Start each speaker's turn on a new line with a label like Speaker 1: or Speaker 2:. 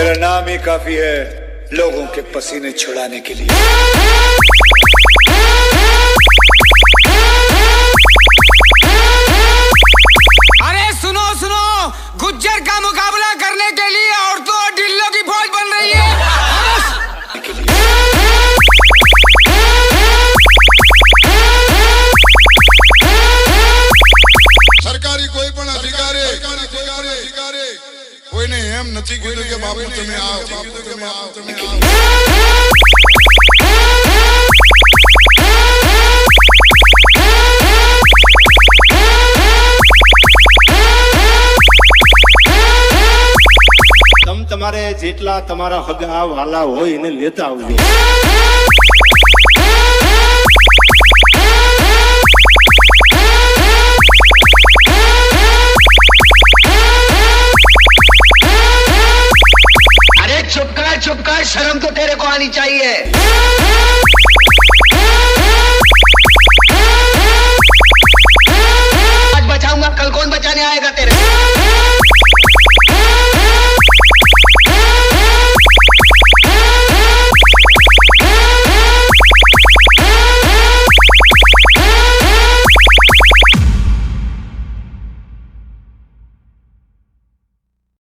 Speaker 1: मेरा नाम ही काफी है लोगों के पसीने छुड़ाने के लिए।
Speaker 2: अरे सुनो सुनो, गुज्जर का मुकाबला करने के लिए औरतों और ढिल्लों की फौज बन रही है।
Speaker 3: સરકારી કોઈ પણ અધિકારી કોઈને એમ નથી કીધું કે બાપુ તમે આવો, બાપુ તમે આવો, તમે આવો।
Speaker 4: તમારે જેટલા તમારા હગા વાલા હોય એને લેતા આવજો।
Speaker 2: अरे चुप कर, शर्म तो तेरे को आनी चाहिए।